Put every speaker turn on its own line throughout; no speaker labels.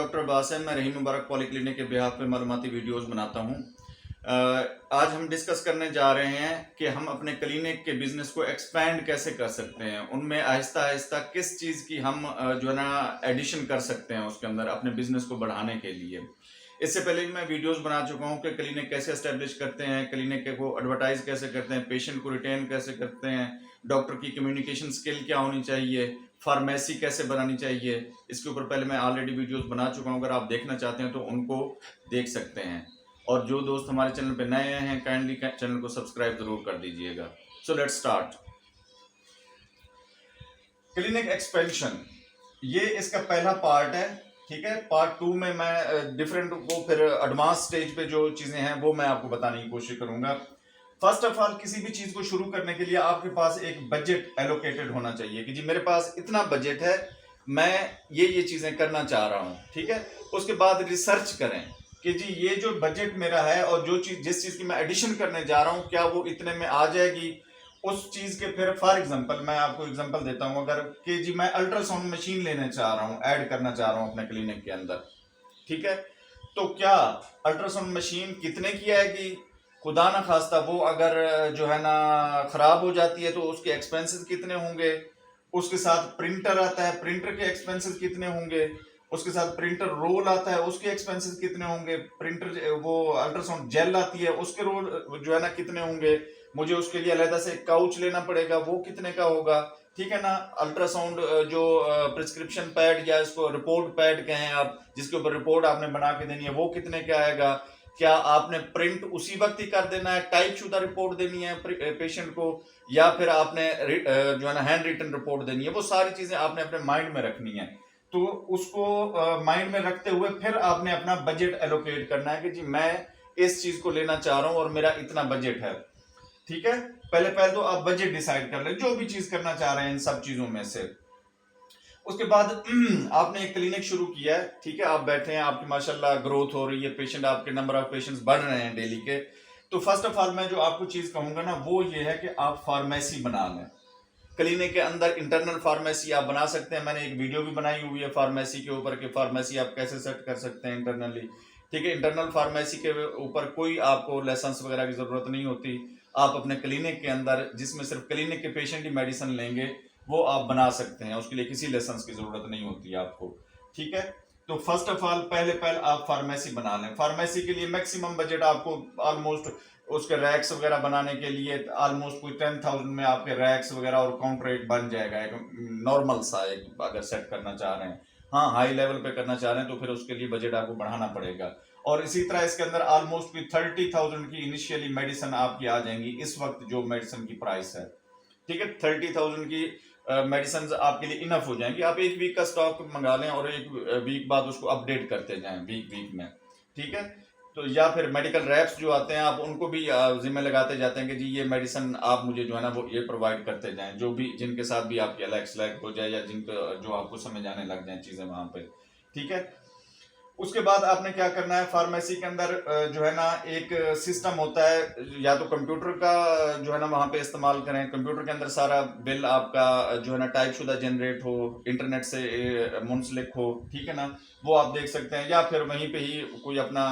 Doctor Abbas है। मैं रहीम मुबारक polyclinic के बिहाफ पे मालूमाती वीडियोस बनाता हूँ। आज हम डिस्कस करने जा रहे हैं कि हम अपने क्लिनिक के बिजनेस को एक्सपैंड कैसे कर सकते हैं, उनमें आहिस्ता आहिस्ता किस चीज़ की हम जो है ना एडिशन कर सकते हैं उसके अंदर अपने बिजनेस को बढ़ाने के लिए। इससे पहले भी मैं वीडियोस बना चुका हूँ कि क्लिनिक कैसे एस्टेब्लिश करते हैं, क्लिनिक को एडवर्टाइज कैसे करते हैं, पेशेंट को रिटेन कैसे करते हैं, डॉक्टर की कम्युनिकेशन स्किल क्या होनी चाहिए, फार्मेसी कैसे बनानी चाहिए। इसके ऊपर पहले मैं ऑलरेडी वीडियोस बना चुका हूँ, अगर आप देखना चाहते हैं तो उनको देख सकते हैं। और जो दोस्त हमारे चैनल पे नए हैं काइंडली चैनल को सब्सक्राइब जरूर कर दीजिएगा। So let's start. Clinic expansion ये इसका पहला पार्ट है, ठीक है। पार्ट 2 में मैं डिफरेंट को फिर एडवांस स्टेज पे जो चीजें हैं वो मैं आपको बताने की कोशिश करूंगा। फर्स्ट ऑफ ऑल किसी भी चीज को शुरू करने के लिए आपके पास एक बजट एलोकेटेड होना चाहिए कि जी मेरे पास इतना बजट है, मैं ये चीजें करना चाह रहा हूं, ठीक है। उसके बाद रिसर्च करें कि जी ये जो बजट मेरा है और जो चीज जिस चीज की मैं एडिशन करने जा रहा हूं क्या वो इतने में आ जाएगी। उस चीज के फिर फॉर एग्जांपल मैं आपको एग्जांपल देता हूं, अगर कि जी मैं अल्ट्रासाउंड मशीन लेने चाह रहा हूं, ऐड करना चाह रहा हूं अपने क्लिनिक के अंदर, ठीक है। तो क्या अल्ट्रासाउंड मशीन कितने की आएगी, खुदा ना खास्ता वो अगर जो है ना खराब हो जाती है तो उसके एक्सपेंसेस कितने होंगे। उसके साथ प्रिंटर आता है, प्रिंटर के एक्सपेंसेस कितने होंगे। उसके साथ प्रिंटर रोल आता है, उसके एक्सपेंसेस कितने होंगे। प्रिंटर वो अल्ट्रासाउंड जेल आती है, उसके रोल जो है ना कितने होंगे। मुझे उसके लिए अलग से काउच लेना पड़ेगा, वो कितने का होगा, ठीक है ना। अल्ट्रासाउंड जो प्रिस्क्रिप्शन पैड या इसको रिपोर्ट पैड कहें आप, जिसके ऊपर रिपोर्ट आपने बना के देनी है, वो कितने का आएगा। क्या आपने प्रिंट उसी वक्त ही कर देना है, टाइप शुदा रिपोर्ट देनी है पेशेंट को, या फिर आपने जो है ना हैंड रिटन रिपोर्ट देनी है। वो सारी चीजें आपने अपने माइंड में रखनी है। तो उसको माइंड में रखते हुए फिर आपने अपना बजट एलोकेट करना है कि जी मैं इस चीज को लेना चाह रहा हूं और मेरा इतना बजट है, ठीक है। पहले तो आप बजट डिसाइड कर ले जो भी चीज करना चाह रहे हैं इन सब चीजों में से। उसके बाद आपने एक क्लिनिक शुरू किया है, ठीक है, आप बैठे हैं, आपकी माशाल्लाह ग्रोथ हो रही है, पेशेंट आपके नंबर ऑफ पेशेंट्स बढ़ रहे हैं डेली के। तो फर्स्ट ऑफ ऑल मैं जो आपको चीज कहूंगा ना वो ये है कि आप फार्मेसी बना लें। क्लिनिक के अंदर इंटरनल फार्मेसी आप बना सकते हैं। मैंने एक वीडियो भी बनाई हुई है फार्मेसी के ऊपर कि फार्मेसी आप कैसे सेट कर सकते हैं इंटरनली, ठीक है। इंटरनल फार्मेसी के ऊपर कोई आपको लाइसेंस वगैरह की जरूरत नहीं होती। आप अपने क्लिनिक के अंदर जिसमें सिर्फ क्लिनिक के पेशेंट ही मेडिसिन लेंगे वो आप बना सकते हैं, उसके लिए किसी लाइसेंस की जरूरत नहीं होती आपको, ठीक है। तो फर्स्ट ऑफ ऑल पहले आप फार्मेसी बना लें। फार्मेसी के लिए मैक्सिमम बजट आपको ऑलमोस्ट उसके रैक्स वगैरह बनाने के लिए ऑलमोस्ट कोई 10,000 में आपके रैक्स वगैरह और काउंटर एक बन जाएगा, एक नॉर्मल सा एक अगर सेट करना चाह रहे हैं। हाँ हाई लेवल पे करना चाह रहे हैं तो फिर उसके लिए बजट आपको बढ़ाना पड़ेगा। और इसी तरह इसके अंदर ऑलमोस्ट कोई 30,000 की इनिशियली मेडिसिन आपकी आ जाएंगी इस वक्त जो मेडिसिन की प्राइस है, ठीक है। 30,000 की मेडिसिन आपके लिए इनफ हो जाएंगी। आप एक वीक का स्टॉक मंगा लें और एक वीक बाद उसको अपडेट करते जाएं वीक में, ठीक है। तो या फिर मेडिकल रैप्स जो आते हैं आप उनको भी जिम्मे लगाते जाते हैं कि जी ये मेडिसिन आप मुझे जो है ना वो ये प्रोवाइड करते जाएं, जो भी जिनके साथ भी आपकी अलग सेलेक्ट हो जाए या जिनको जो आपको समझ आने लग जाए चीजें वहां पे, ठीक है। उसके बाद आपने क्या करना है, फार्मेसी के अंदर जो है ना एक सिस्टम होता है, या तो कंप्यूटर का जो है ना वहां पे इस्तेमाल करें। कंप्यूटर के अंदर सारा बिल आपका जो है ना टाइप शुदा जनरेट हो, इंटरनेट से मुंसलिक हो, ठीक है ना, वो आप देख सकते हैं। या फिर वहीं पे ही कोई अपना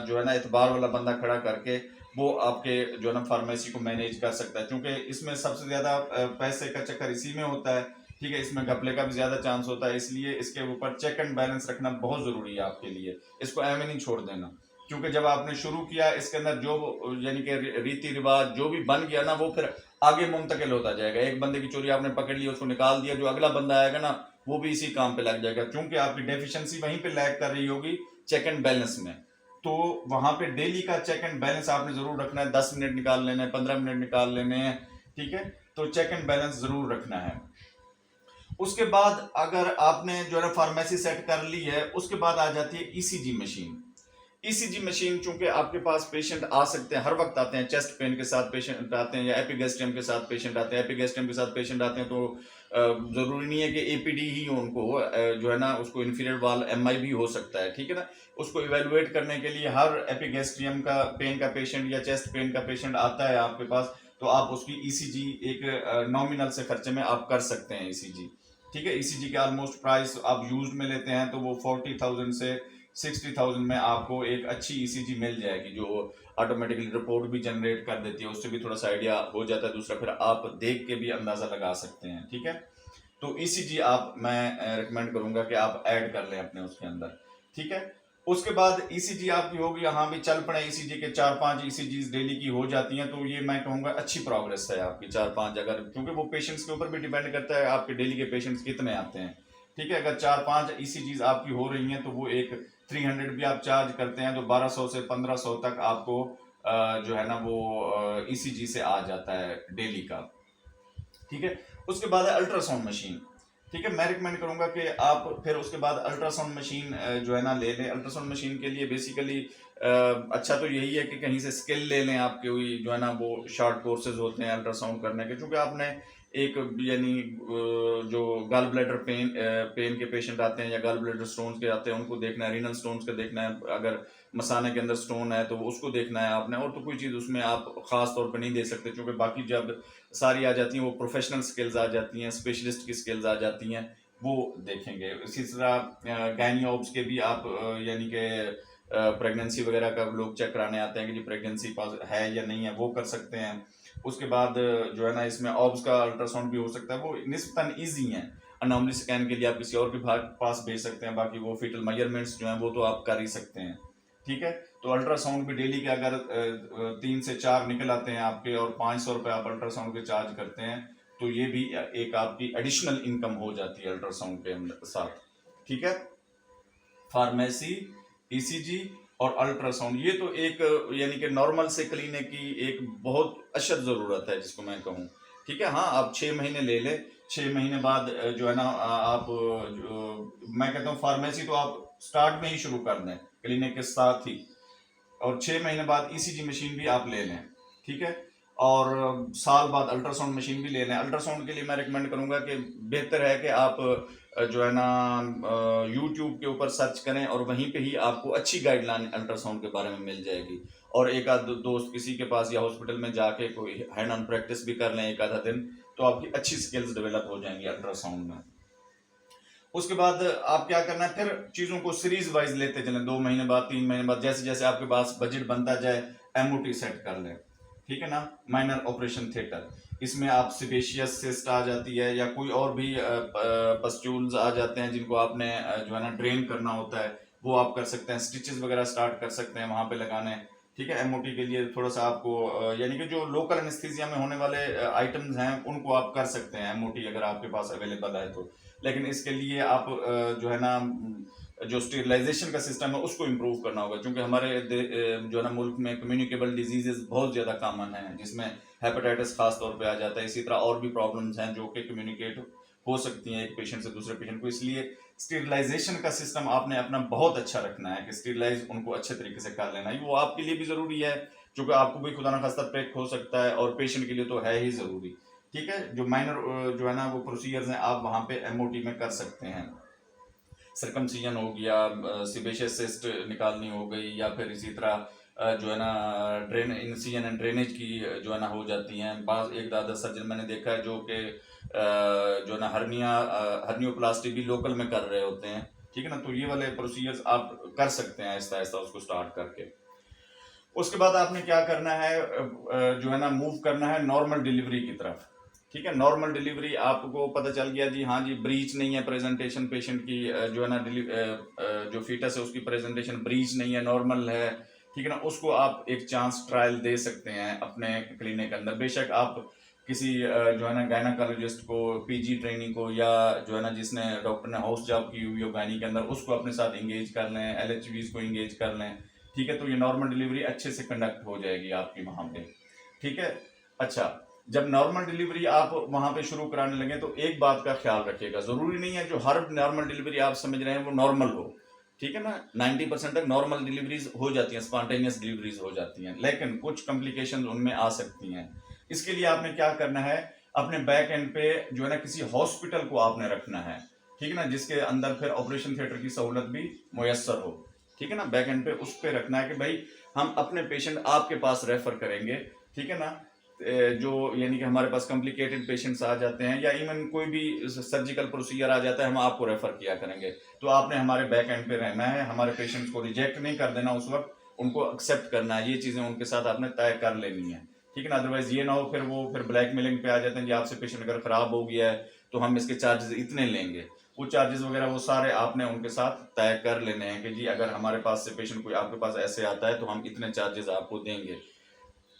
जो है ना एतबार वाला बंदा खड़ा करके वो आपके जो है ना फार्मेसी को मैनेज कर सकता है, क्योंकि इसमें सबसे ज्यादा पैसे का चक्कर इसी में होता है, ठीक है। इसमें घपले का भी ज्यादा चांस होता है, इसलिए इसके ऊपर चेक एंड बैलेंस रखना बहुत जरूरी है आपके लिए। इसको ऐਵੇਂ नहीं छोड़ देना, क्योंकि जब आपने शुरू किया इसके अंदर जो यानी कि रीति रिवाज जो भी बन गया ना वो फिर आगे मुंतकिल होता जाएगा। एक बंदे की चोरी आपने पकड़ ली, उसको निकाल दिया, जो अगला बंदा आएगा ना वो भी इसी काम पे लग जाएगा, क्योंकि आपकी डेफिशिएंसी वहीं पे लैग कर रही होगी चेक एंड बैलेंस में। तो वहां पे डेली का चेक एंड बैलेंस आपने जरूर रखना है, 10 मिनट निकाल लेने हैं, 15 मिनट निकाल लेने हैं, ठीक है। तो चेक एंड बैलेंस जरूर रखना है। उसके बाद अगर आपने जो है फार्मेसी सेट कर ली है, उसके बाद आ जाती है ईसीजी मशीन। ईसीजी मशीन चूंकि आपके पास पेशेंट आ सकते हैं, हर वक्त आते हैं, चेस्ट पेन के साथ पेशेंट आते हैं या एपिगैस्ट्रियम के साथ पेशेंट आते हैं। एपिगैस्ट्रियम के साथ पेशेंट आते हैं तो जरूरी नहीं है कि एपीडी ही हो उनको, जो है ना उसको इंफीरियर वाल एमआई भी हो सकता है, ठीक है ना। उसको इवेलुएट करने के लिए हर एपिगैस्ट्रियम का पेन का पेशेंट या चेस्ट पेन का पेशेंट आता है आपके पास, तो आप उसकी ईसीजी एक नॉमिनल से खर्चे में आप कर सकते हैं ईसीजी, ठीक है। ईसीजी के ऑलमोस्ट प्राइस आप यूज्ड में लेते हैं तो वो 40,000 से 60,000 में आपको एक अच्छी ईसीजी मिल जाएगी, जो ऑटोमेटिकली रिपोर्ट भी जनरेट कर देती है, उससे भी थोड़ा सा आइडिया हो जाता है। दूसरा फिर आप देख के भी अंदाजा लगा सकते हैं, ठीक है। तो ईसीजी आप मैं रिकमेंड करूंगा कि आप ऐड कर लें अपने उसके अंदर, ठीक है। उसके बाद ईसीजी आपकी होगी, यहाँ भी चल पड़े ईसीजी के 4-5 ईसीजी डेली की हो जाती हैं, तो ये मैं कहूँगा अच्छी प्रोग्रेस है आपकी 4-5, अगर क्योंकि वो पेशेंट्स के ऊपर भी डिपेंड करता है आपके डेली के पेशेंट्स कितने आते हैं, ठीक है। अगर 4-5 ईसीजीज आपकी हो रही हैं तो वो एक 300 भी आप चार्ज करते हैं तो 1200 से 1500 तक आपको जो है ना वो ईसीजी से आ जाता है डेली का, ठीक है। उसके बाद है अल्ट्रासाउंड मशीन, ठीक है। मैं रिकमेंड करूंगा कि आप फिर उसके बाद अल्ट्रासाउंड मशीन जो है ना ले लें। अल्ट्रासाउंड मशीन के लिए बेसिकली अच्छा तो यही है कि कहीं से स्किल ले लें, आपके जो है ना वो शॉर्ट कोर्सेज होते हैं अल्ट्रासाउंड करने के, क्योंकि आपने एक यानी जो गॉल ब्लैडर पेन के पेशेंट आते हैं या गॉल ब्लैडर स्टोन्स के आते हैं उनको देखना है, रीनल स्टोन्स का देखना है, अगर मसाने के अंदर स्टोन है तो उसको देखना है आपने, और तो कोई चीज़ उसमें आप खास तौर पर नहीं दे सकते, क्योंकि बाकी जब सारी आ जाती हैं वो प्रोफेशनल स्किल्स आ जाती हैं, स्पेशलिस्ट की स्किल्स आ जाती हैं, वो देखेंगे। इसी तरह गायनियोब्स के भी आप यानी कि प्रेगनेंसी वगैरह का लोग चेक कराने आते हैं कि जी प्रेगनेंसी पास है या नहीं है, वो कर सकते हैं। उसके बाद जो है ना इसमें ऑब्स का अल्ट्रासाउंड भी हो सकता है, वो निस्बतन ईजी है। अनोमली स्कैन के लिए आप किसी और के पास भेज सकते हैं, बाकी वो फीटल मेजरमेंट्स जो हैं वो तो आप कर ही सकते हैं, ठीक है। तो अल्ट्रासाउंड भी डेली के अगर 3 से 4 निकल आते हैं आपके और 500 रुपये आप अल्ट्रासाउंड के चार्ज करते हैं तो ये भी एक आपकी एडिशनल इनकम हो जाती है अल्ट्रासाउंड के साथ, ठीक है। फार्मेसी, ईसीजी और अल्ट्रासाउंड, ये तो एक यानी कि नॉर्मल से क्लीने की एक बहुत अशद ज़रूरत है जिसको मैं कहूँ, ठीक है। हाँ आप 6 महीने ले ले, 6 महीने बाद जो है ना आप मैं कहता हूँ फार्मेसी तो आप स्टार्ट में ही शुरू कर दें क्लिनिक के साथ ही, और 6 महीने बाद ईसीजी मशीन भी आप ले लें, ठीक है। और साल बाद अल्ट्रासाउंड मशीन भी ले लें। अल्ट्रासाउंड के लिए मैं रिकमेंड करूंगा कि बेहतर है कि आप जो है ना यूट्यूब के ऊपर सर्च करें और वहीं पे ही आपको अच्छी गाइडलाइन अल्ट्रासाउंड के बारे में मिल जाएगी, और एक आध दोस्त किसी के पास या हॉस्पिटल में जाके कोई हैंड ऑन प्रैक्टिस भी कर लें एक आधा दिन, तो आपकी अच्छी स्किल्स डेवलप हो जाएंगी अल्ट्रासाउंड में। उसके बाद आप क्या करना है, फिर चीज़ों को सीरीज वाइज लेते चलें, 2 महीने बाद 3 महीने बाद जैसे जैसे आपके पास बजट बनता जाए एमओटी सेट कर लें, ठीक है ना। माइनर ऑपरेशन थिएटर, इसमें आप सिबेशियस सिस्ट आ जाती है या कोई और भी पस्ट्यूल्स आ जाते हैं जिनको आपने जो है ना ड्रेन करना होता है, वो आप कर सकते हैं। स्टिचेस वगैरह स्टार्ट कर सकते हैं वहाँ पे लगाने, ठीक है। एमओटी के लिए थोड़ा सा आपको यानी कि जो लोकल एनेस्थीसिया में होने वाले आइटम्स हैं उनको आप कर सकते हैं एमओटी अगर आपके पास अवेलेबल है तो, लेकिन इसके लिए आप जो है ना जो स्टेरिलाइजेशन का सिस्टम है उसको इम्प्रूव करना होगा, क्योंकि हमारे जो है ना मुल्क में कम्युनिकेबल डिजीजेस बहुत ज़्यादा कॉमन हैं, जिसमें हेपेटाइटिस खास तौर पे आ जाता है। इसी तरह और भी प्रॉब्लम्स हैं जो कि कम्युनिकेट हो सकती हैं एक पेशेंट से दूसरे पेशेंट को, इसलिए स्टेरिलाइजेशन का सिस्टम आपने अपना बहुत अच्छा रखना है कि स्टेरिलाइज उनको अच्छे तरीके से कर लेना है। वो आपके लिए भी ज़रूरी है क्योंकि आपको भी खुदा न खास्ता पेक हो सकता है और पेशेंट के लिए तो है ही ज़रूरी, ठीक है। जो माइनर जो है ना वो प्रोसीजर्स हैं आप वहाँ पे एमओटी में कर सकते हैं। सर्कमसिजन हो गया, सिबेशियस सिस्ट निकालनी हो गई, या फिर इसी तरह जो है ना ड्रेन इंसिजन एंड ड्रेनेज की जो है ना हो जाती हैं। बाज़ एक दादा सर्जन मैंने देखा है जो कि जो है ना हर्नियोप्लास्टी भी लोकल में कर रहे होते हैं, ठीक है ना। तो ये वाले प्रोसीजर्स आप कर सकते हैं आहिस्ता आहिस्ता उसको स्टार्ट करके। उसके बाद आपने क्या करना है, जो है ना मूव करना है नॉर्मल डिलीवरी की तरफ, ठीक है। नॉर्मल डिलीवरी आपको पता चल गया जी, हाँ जी ब्रीच नहीं है प्रेजेंटेशन पेशेंट की, जो है ना जो फीटस है उसकी प्रेजेंटेशन ब्रीच नहीं है, नॉर्मल है, ठीक है ना। उसको आप एक चांस ट्रायल दे सकते हैं अपने क्लिनिक के अंदर। बेशक आप किसी जो है ना गायनाकोलॉजिस्ट को, पीजी ट्रेनिंग को, या जो है ना जिसने डॉक्टर ने हाउस जॉब की हुई हो गायनी के अंदर उसको अपने साथ इंगेज कर लें, एलएचवीज को इंगेज कर लें, ठीक है। तो ये नॉर्मल डिलीवरी अच्छे से कंडक्ट हो जाएगी आपकी वहाँ पे, ठीक है। अच्छा, जब नॉर्मल डिलीवरी आप वहाँ पे शुरू कराने लगे तो एक बात का ख्याल रखिएगा, ज़रूरी नहीं है जो हर नॉर्मल डिलीवरी आप समझ रहे हैं वो नॉर्मल हो, ठीक है ना। 90% तक नॉर्मल डिलीवरीज हो जाती हैं, स्पॉन्टेनियस डिलीवरीज हो जाती हैं, लेकिन कुछ कॉम्प्लिकेशंस उनमें आ सकती हैं। इसके लिए आपने क्या करना है, अपने बैक एंड पे जो है ना किसी हॉस्पिटल को आपने रखना है, ठीक है ना, जिसके अंदर फिर ऑपरेशन थिएटर की सहूलत भी मुयस्सर हो, ठीक है ना। बैक एंड पे उस पर रखना है कि भाई हम अपने पेशेंट आपके पास रेफर करेंगे, ठीक है ना। जो यानी कि हमारे पास कॉम्प्लिकेटेड पेशेंट्स आ जाते हैं या इवन कोई भी सर्जिकल प्रोसीजर आ जाता है, हम आपको रेफर किया करेंगे। तो आपने हमारे बैक एंड पे रहना है, हमारे पेशेंट्स को रिजेक्ट नहीं कर देना उस वक्त, उनको एक्सेप्ट करना है। ये चीज़ें उनके साथ आपने तय कर लेनी है, ठीक है ना। अदरवाइज ये ना हो फिर वो ब्लैकमेलिंग पे आ जाते हैं कि आपसे पेशेंट अगर ख़राब हो गया है तो हम इसके चार्जेस इतने लेंगे। वो चार्जेस वगैरह वो सारे आपने उनके साथ तय कर लेने हैं कि जी अगर हमारे पास से पेशेंट कोई आपके पास ऐसे आता है तो हम इतने चार्जेस आपको देंगे,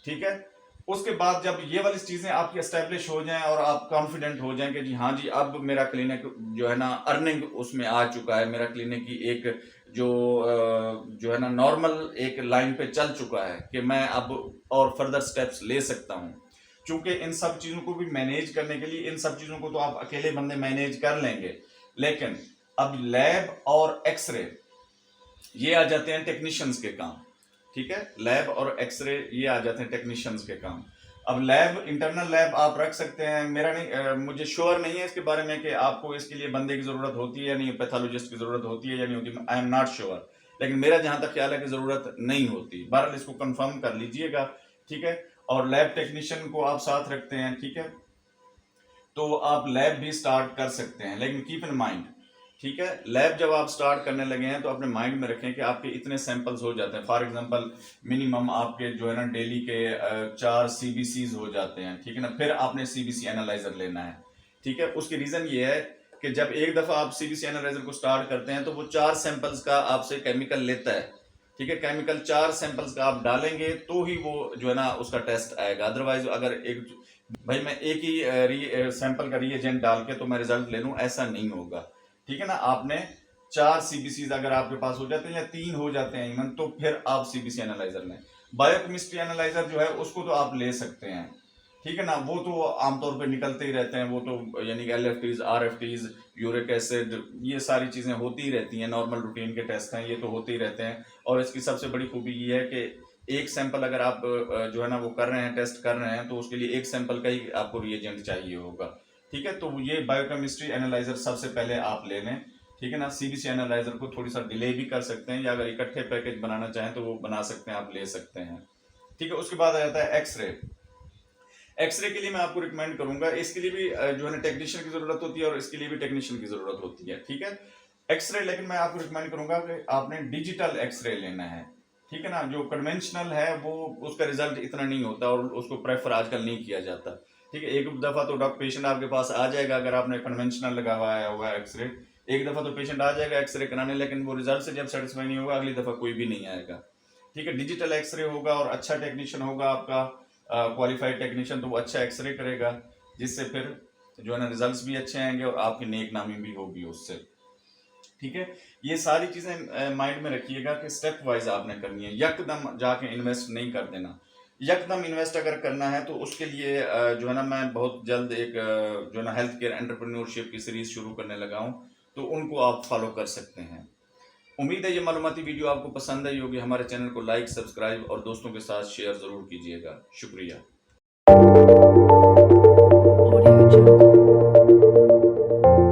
ठीक है। उसके बाद जब ये वाली चीज़ें आपकी एस्टेब्लिश हो जाएं और आप कॉन्फिडेंट हो जाएं कि जी हाँ जी अब मेरा क्लिनिक जो है ना अर्निंग उसमें आ चुका है, मेरा क्लिनिक की एक जो है ना नॉर्मल एक लाइन पे चल चुका है कि मैं अब और फर्दर स्टेप्स ले सकता हूँ। क्योंकि इन सब चीज़ों को भी मैनेज करने के लिए, इन सब चीज़ों को तो आप अकेले बंदे मैनेज कर लेंगे, लेकिन अब लैब और एक्सरे ये आ जाते हैं टेक्नीशियंस के काम, ठीक है। लैब और एक्सरे ये आ जाते हैं टेक्नीशियंस के काम। अब लैब, इंटरनल लैब आप रख सकते हैं, मेरा नहीं मुझे श्योर नहीं है इसके बारे में कि आपको इसके लिए बंदे की ज़रूरत होती है या नहीं, पैथोलॉजिस्ट की ज़रूरत होती है या नहीं होती, आई एम नॉट श्योर, लेकिन मेरा जहाँ तक ख्याल है कि ज़रूरत नहीं होती। बहरहाल इसको कंफर्म कर लीजिएगा, ठीक है। और लैब टेक्नीशियन को आप साथ रखते हैं, ठीक है, तो आप लैब भी स्टार्ट कर सकते हैं, लेकिन कीप इन माइंड, ठीक है, लैब जब आप स्टार्ट करने लगे हैं तो अपने माइंड में रखें कि आपके इतने सैंपल्स हो जाते हैं। फॉर एग्जांपल मिनिमम आपके जो है ना डेली के 4 सीबीसीज हो जाते हैं, ठीक है ना। फिर आपने सीबीसी एनालाइजर लेना है, ठीक है। उसकी रीज़न ये है कि जब एक दफ़ा आप सीबीसी एनालाइजर को स्टार्ट करते हैं तो वो 4 सैंपल्स का आपसे केमिकल लेता है, ठीक है। केमिकल 4 सैंपल्स का आप डालेंगे तो ही वो जो है ना उसका टेस्ट आएगा। अदरवाइज अगर एक भाई मैं एक ही सैंपल का रिएजेंट डाल के तो मैं रिजल्ट ले लूँ, ऐसा नहीं होगा, ठीक है ना। आपने 4 सीबीसीज अगर आपके पास हो जाते हैं या 3 हो जाते हैं इवन, तो फिर आप सीबीसी एनालाइजर लें। बायोकेमिस्ट्री एनालाइजर जो है उसको तो आप ले सकते हैं, ठीक है ना, वो तो आमतौर पे निकलते ही रहते हैं, वो तो यानी कि LFTs, RFTs, यूरिक एसिड, ये सारी चीज़ें होती ही रहती हैं, नॉर्मल रूटीन के टेस्ट हैं, ये तो होते ही रहते हैं। और इसकी सबसे बड़ी खूबी ये है कि एक सैंपल अगर आप जो है ना वो कर रहे हैं, टेस्ट कर रहे हैं, तो उसके लिए एक सैंपल का ही आपको रिएजेंट चाहिए होगा, ठीक है। तो ये बायोकेमिस्ट्री एनालाइजर सबसे पहले आप ले लें, ठीक है ना। सीबीसी एनालाइजर को थोड़ी सा डिले भी कर सकते हैं, या अगर इकट्ठे पैकेज बनाना चाहें तो वो बना सकते हैं, आप ले सकते हैं, ठीक है। उसके बाद आ जाता है एक्सरे। एक्सरे के लिए मैं आपको रिकमेंड करूंगा, इसके लिए भी जो है ना टेक्नीशियन की जरूरत होती है और इसके लिए भी टेक्नीशियन की जरूरत होती है, ठीक है। एक्सरे, लेकिन मैं आपको रिकमेंड करूंगा कि आपने डिजिटल एक्सरे लेना है, ठीक है ना। जो कन्वेंशनल है वो उसका रिजल्ट इतना नहीं होता और उसको प्रेफर आजकल नहीं किया जाता, ठीक है। एक दफ़ा तो पेशेंट आपके पास आ जाएगा अगर आपने कन्वेंशनल लगाया हुआ है एक्सरे, एक दफ़ा तो पेशेंट आ जाएगा एक्सरे कराने, लेकिन वो रिजल्ट से जब सेटिस्फाई नहीं होगा अगली दफ़ा कोई भी नहीं आएगा, ठीक है। डिजिटल एक्सरे होगा और अच्छा टेक्नीशियन होगा आपका, क्वालिफाइड टेक्नीशियन, तो वो अच्छा एक्सरे करेगा, जिससे फिर जो है ना रिजल्ट्स भी अच्छे आएंगे और आपकी नेक नामी भी होगी उससे, ठीक है। ये सारी चीज़ें माइंड में रखिएगा कि स्टेप वाइज आपने करनी है, यकदम जाके इन्वेस्ट नहीं कर देना। यकदम इन्वेस्ट अगर करना है तो उसके लिए जो है ना मैं बहुत जल्द एक जो है ना हेल्थ केयर एंटरप्रेन्योरशिप की सीरीज शुरू करने लगा हूँ, तो उनको आप फॉलो कर सकते हैं। उम्मीद है ये मालूमाती वीडियो आपको पसंद आई होगी। हमारे चैनल को लाइक, सब्सक्राइब और दोस्तों के साथ शेयर ज़रूर कीजिएगा। शुक्रिया।
Audio Jungle.